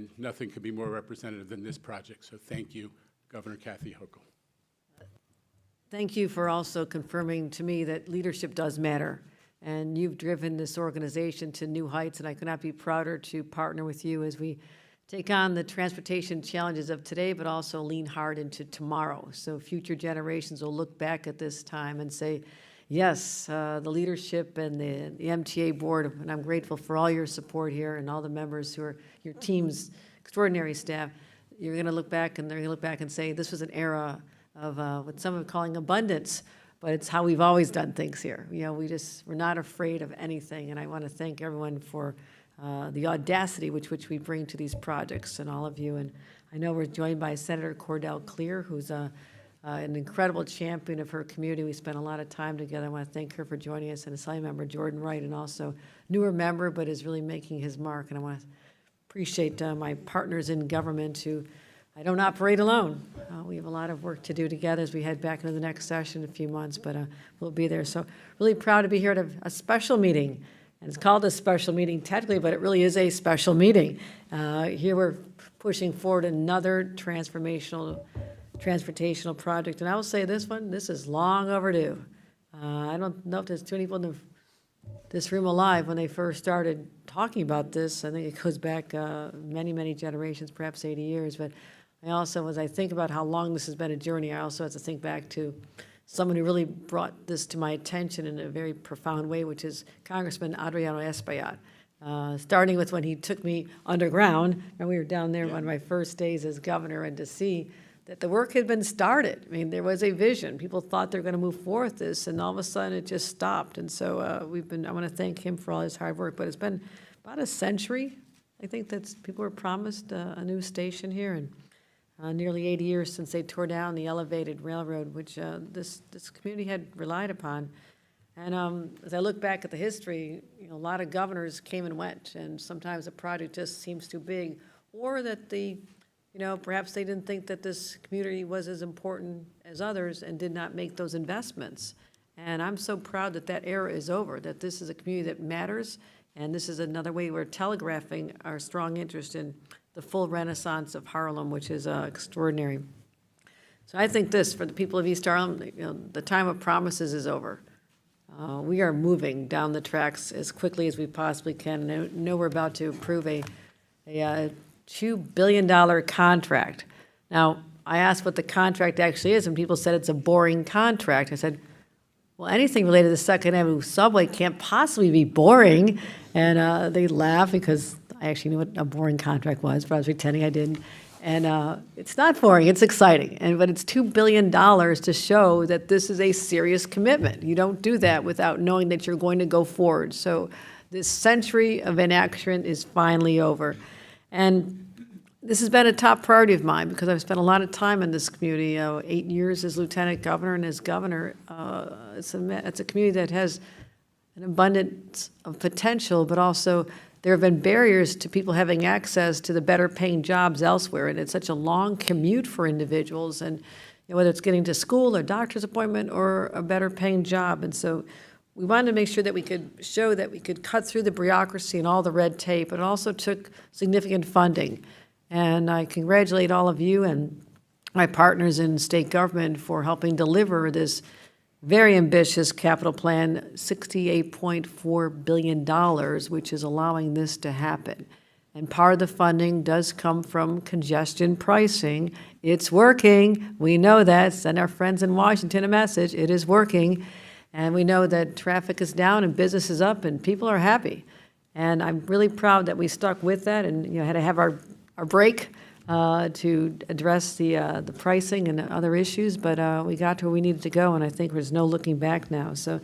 and nothing could be more representative than this project. So thank you, Governor Kathy Hochul. Thank you for also confirming to me that leadership does matter. And you've driven this organization to new heights, and I could not be prouder to partner with you as we take on the transportation challenges of today, but also lean hard into tomorrow. So future generations will look back at this time and say, yes, the leadership and the MTA board, and I'm grateful for all your support here and all the members who are your team's extraordinary staff. You're going to look back, and they're going to look back and say, this was an era of what some are calling abundance, but it's how we've always done things here. You know, we're not afraid of anything, and I want to thank everyone for the audacity which we bring to these projects, and all of you. And I know we're joined by Senator Cordell Clear, who's an incredible champion of her community. We spent a lot of time together. I want to thank her for joining us, and Assembly Member Jordan Wright, and also newer member, but is really making his mark. And I want to appreciate my partners in government who I don't operate alone. We have a lot of work to do together as we head back into the next session in a few months, but we'll be there. So really proud to be here at a special meeting. And it's called a special meeting technically, but it really is a special meeting. Here we're pushing forward another transportational project. And I will say this is long overdue. I don't know if there's too many people in this room alive when they first started talking about this. I think it goes back many, many generations, perhaps 80 years. But I also, as I think about how long this has been a journey, I also have to think back to someone who really brought this to my attention in a very profound way, which is Congressman Adriano Espaillat. Starting with when he took me underground, and we were down there one of my first days as governor, and to see that the work had been started. I mean, there was a vision. People thought they were going to move forward with this, and all of a sudden it just stopped. And so I want to thank him for all his hard work. But it's been about a century, I think, that people were promised a new station here, and nearly 80 years since they tore down the elevated railroad, which this community had relied upon. And as I look back at the history, you know, a lot of governors came and went, and sometimes the project just seems too big, or that perhaps they didn't think that this community was as important as others and did not make those investments. And I'm so proud that that era is over, that this is a community that matters, and this is another way we're telegraphing our strong interest in the full renaissance of Harlem, which is extraordinary. So I think this, for the people of East Harlem, the time of promises is over. We are moving down the tracks as quickly as we possibly can. And I know we're about to approve a $2 billion contract. Now, I asked what the contract actually is, and people said it's a boring contract. I said, well, anything related to the Second Avenue subway can't possibly be boring. And they laughed because I actually knew what a boring contract was, but I was pretending I didn't. And it's not boring, it's exciting. But it's $2 billion to show that this is a serious commitment. You don't do that without knowing that you're going to go forward. So this century of inaction is finally over. And this has been a top priority of mine because I've spent a lot of time in this community, 8 years as lieutenant governor, and as governor. It's a community that has an abundance of potential, but also there have been barriers to people having access to the better paying jobs elsewhere, and it's such a long commute for individuals, and whether it's getting to school or doctor's appointment or a better paying job. And so we wanted to make sure that we could show that we could cut through the bureaucracy and all the red tape, but it also took significant funding. And I congratulate all of you and my partners in state government for helping deliver this very ambitious capital plan, $68.4 billion, which is allowing this to happen. And part of the funding does come from congestion pricing. It's working. We know that. Send our friends in Washington a message. It is working. And we know that traffic is down and business is up and people are happy. And I'm really proud that we stuck with that and had to have our break to address the pricing and other issues, but we got to where we needed to go, and I think there's no looking back now. So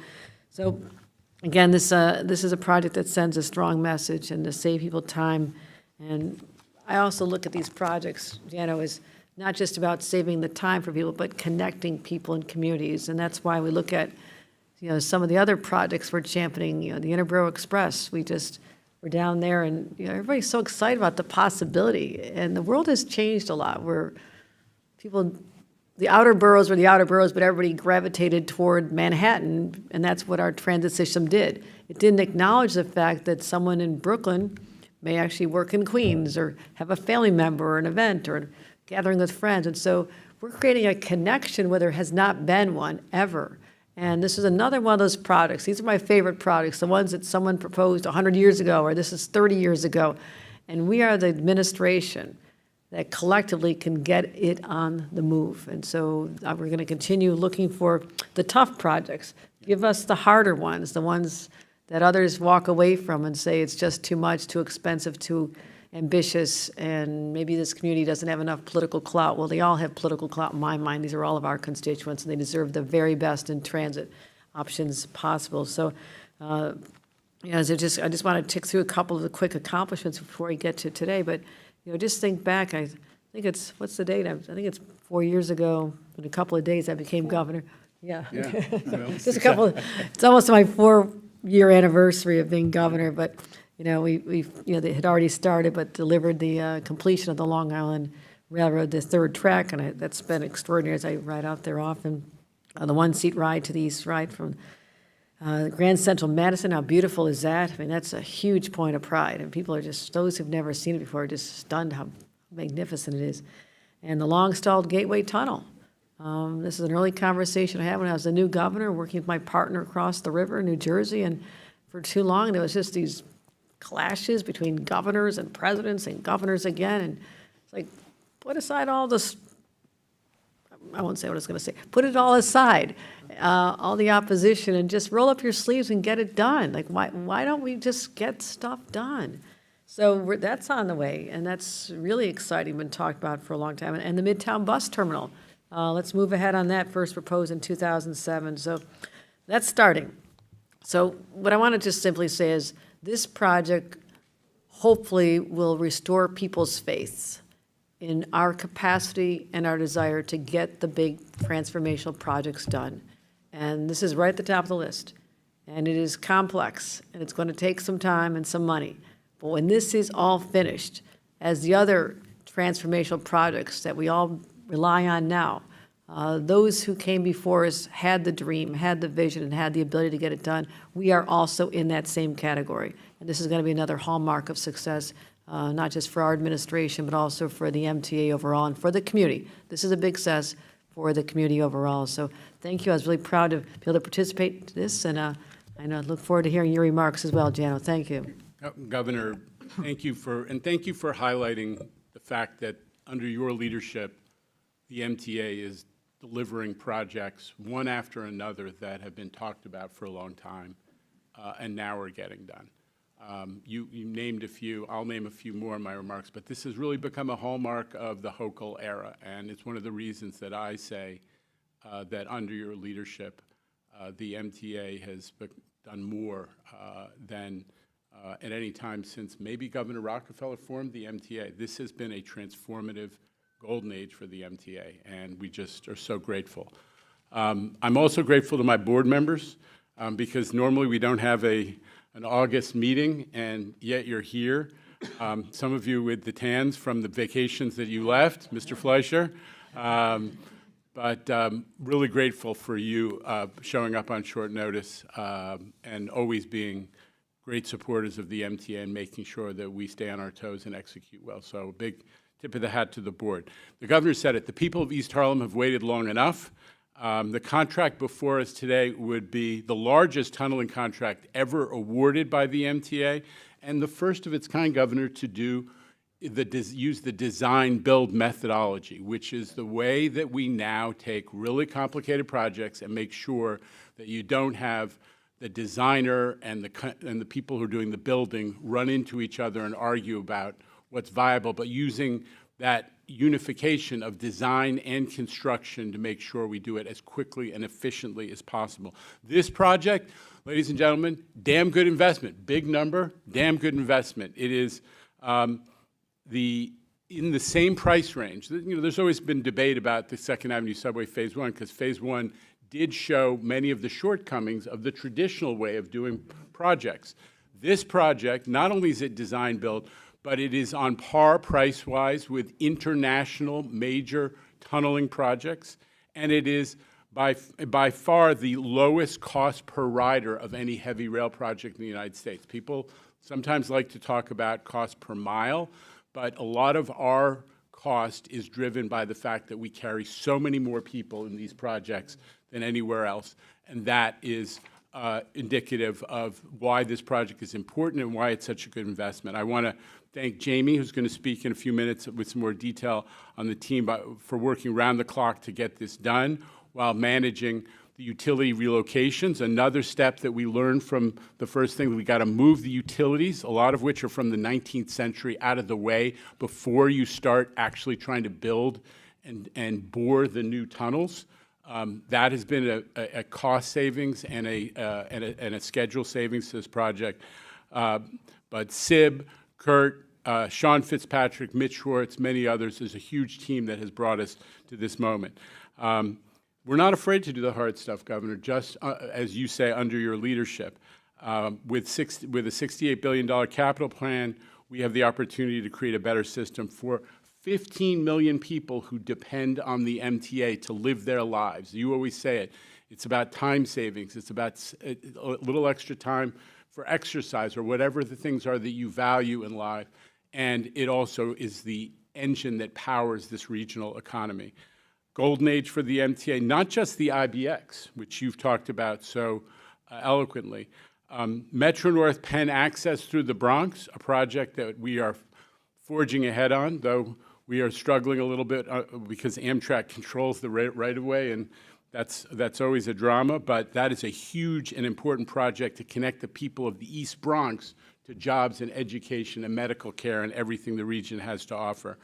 again, this is a project that sends a strong message and to save people time. And I also look at these projects, as not just about saving the time for people, but connecting people and communities. And that's why we look at some of the other projects we're championing. The Interborough Express. We're down there, and everybody's so excited about the possibility. And the world has changed a lot. Where the outer boroughs were the outer boroughs, but everybody gravitated toward Manhattan, and that's what our transit system did. It didn't acknowledge the fact that someone in Brooklyn may actually work in Queens or have a family member or an event or a gathering with friends. And so we're creating a connection where there has not been one ever. And this is another one of those products. These are my favorite products, the ones that someone proposed 100 years ago, or this is 30 years ago. And we are the administration that collectively can get it on the move. And so we're going to continue looking for the tough projects. Give us the harder ones, the ones that others walk away from and say it's just too much, too expensive, too ambitious, and maybe this community doesn't have enough political clout. Well, they all have political clout in my mind. These are all of our constituents, and they deserve the very best in transit options possible. So, you know, I just want to tick through a couple of the quick accomplishments before we get to today. But, you know, just think back. I think it's, what's the date? I think it's 4 years ago. In a couple of days, I became governor. Yeah. Just a couple. It's almost my 4-year anniversary of being governor, but. You know, we they had already started, but delivered the completion of the Long Island Railroad, the third track, and that's been extraordinary as I ride out there often. The one-seat ride to the east ride from Grand Central Madison, how beautiful is that? I mean, that's a huge point of pride, and people are just, those who've never seen it before, are just stunned how magnificent it is. And the long-stalled Gateway Tunnel. This is an early conversation I had when I was the new governor, working with my partner across the river in New Jersey, and for too long there was just these clashes between governors and presidents and governors again, and it's like, put aside all this, I won't say what I was going to say, put it all aside, all the opposition, and just roll up your sleeves and get it done. Like, why don't we just get stuff done? So that's on the way, and that's really exciting, been talked about for a long time. And the Midtown Bus Terminal, let's move ahead on that, first proposed in 2007. So that's starting. So what I want to just simply say is, this project hopefully will restore people's faith in our capacity and our desire to get the big transformational projects done. And this is right at the top of the list. And it is complex, and it's going to take some time and some money. But when this is all finished, as the other transformational projects that we all rely on now, those who came before us had the dream, had the vision, and had the ability to get it done. We are also in that same category. And this is going to be another hallmark of success, not just for our administration, but also for the MTA overall and for the community. This is a big success for the community overall. So thank you. I was really proud to be able to participate in this, and I look forward to hearing your remarks as well, Jano. Thank you. Governor, thank you for highlighting the fact that under your leadership, the MTA is delivering projects one after another that have been talked about for a long time, and now are getting done. You named a few. I'll name a few more in my remarks, but this has really become a hallmark of the Hochul era, and it's one of the reasons that I say that under your leadership, the MTA has done more than at any time since maybe Governor Rockefeller formed the MTA. This has been a transformative golden age for the MTA, and we just are so grateful. I'm also grateful to my board members because normally we don't have an August meeting, and yet you're here. Some of you with the tans from the vacations that you left, Mr. Fleischer, but really grateful for you showing up on short notice and always being great supporters of the MTA and making sure that we stay on our toes and execute well. So big tip of the hat to the board. The governor said it. The people of East Harlem have waited long enough. The contract before us today would be the largest tunneling contract ever awarded by the MTA, and the first of its kind, Governor, to use the design-build methodology, which is the way that we now take really complicated projects and make sure that you don't have the designer and the people who are doing the building run into each other and argue about what's viable, but using that unification of design and construction to make sure we do it as quickly and efficiently as possible. This project, ladies and gentlemen, damn good investment. Big number, damn good investment. It is in the same price range. You know, there's always been debate about the Second Avenue Subway Phase 1 because Phase 1 did show many of the shortcomings of the traditional way of doing projects. This project, not only is it design-build, but it is on par price-wise with international major tunneling projects, and it is by far the lowest cost per rider of any heavy rail project in the United States. People sometimes like to talk about cost per mile, but a lot of our cost is driven by the fact that we carry so many more people in these projects than anywhere else, and that is indicative of why this project is important and why it's such a good investment. I want to thank Jamie, who's going to speak in a few minutes with some more detail on the team for working around the clock to get this done while managing the utility relocations. Another step that we learned from the first thing, we got to move the utilities, a lot of which are from the 19th century, out of the way before you start actually trying to build and bore the new tunnels. That has been a cost savings and a schedule savings to this project. But SIB, Kurt, Sean Fitzpatrick, Mitch Schwartz, many others, is a huge team that has brought us to this moment. We're not afraid to do the hard stuff, Governor, just as you say, under your leadership. With a $68 billion capital plan, we have the opportunity to create a better system for 15 million people who depend on the MTA to live their lives. You always say it. It's about time savings. It's about a little extra time for exercise or whatever the things are that you value in life. And it also is the engine that powers this regional economy. Golden age for the MTA, not just the IBX, which you've talked about so eloquently. Metro North Penn access through the Bronx, a project that we are forging ahead on, though we are struggling a little bit because Amtrak controls the right-of-way, and that's always a drama, but that is a huge and important project to connect the people of the East Bronx to jobs and education and medical care and everything the region has to offer.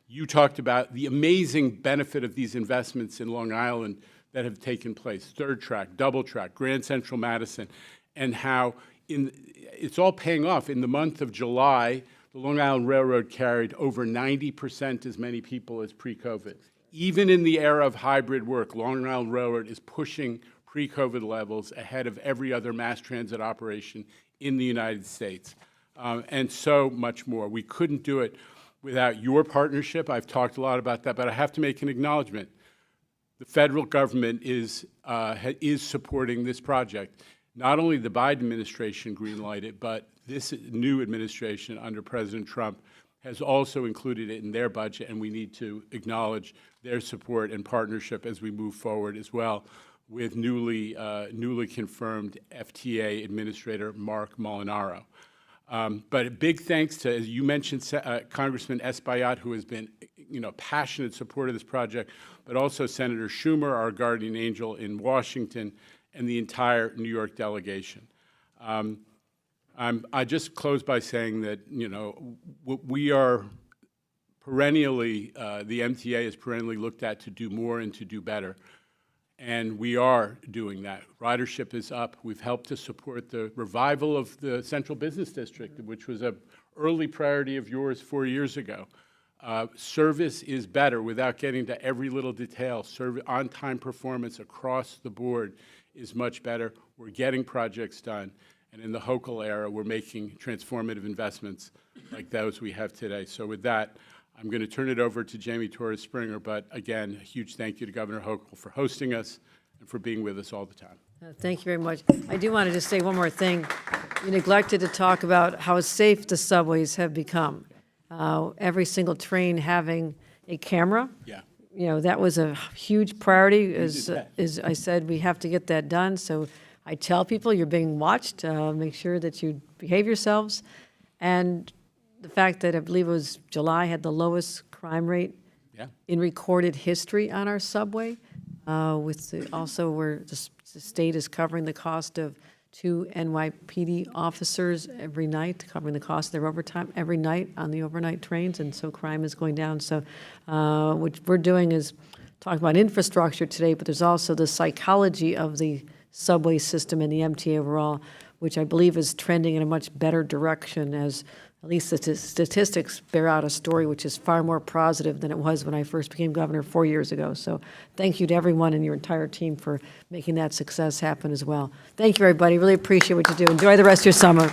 You talked about the amazing benefit of these investments in Long Island that have taken place, third track, double track, Grand Central Madison, and how it's all paying off. In the month of July, the Long Island Railroad carried over 90% as many people as pre-COVID. Even in the era of hybrid work, Long Island Railroad is pushing pre-COVID levels ahead of every other mass transit operation in the United States, and so much more. We couldn't do it without your partnership. I've talked a lot about that, but I have to make an acknowledgement. The federal government is supporting this project. Not only the Biden administration greenlighted it, but this new administration under President Trump has also included it in their budget, and we need to acknowledge their support and partnership as we move forward as well with newly confirmed FTA Administrator Mark Molinaro. But a big thanks to, as you mentioned, Congressman Espaillat, who has been, passionate supporter of this project, but also Senator Schumer, our guardian angel in Washington, and the entire New York delegation. I just close by saying that, we are perennially, the MTA is perennially looked at to do more and to do better. And we are doing that. Ridership is up. We've helped to support the revival of the Central Business District, which was an early priority of yours 4 years ago. Service is better without getting to every little detail. On-time performance across the board is much better. We're getting projects done. And in the Hochul era, we're making transformative investments like those we have today. So with that, I'm going to turn it over to Jamie Torres-Springer, but again, a huge thank you to Governor Hochul for hosting us and for being with us all the time. Thank you very much. I do want to just say one more thing. You neglected to talk about how safe the subways have become. Every single train having a camera. Yeah. That was a huge priority. As I said, we have to get that done. So I tell people you're being watched. Make sure that you behave yourselves. And the fact that I believe it was July had the lowest crime rate in recorded history on our subway. Also where the state is covering the cost of 2 NYPD officers every night, covering the cost of their overtime every night on the overnight trains, and so crime is going down. So what we're doing is talking about infrastructure today, but there's also the psychology of the subway system and the MTA overall, which I believe is trending in a much better direction, as at least the statistics bear out a story which is far more positive than it was when I first became governor 4 years ago. So thank you to everyone and your entire team for making that success happen as well. Thank you, everybody. Really appreciate what you do. Enjoy the rest of your summer.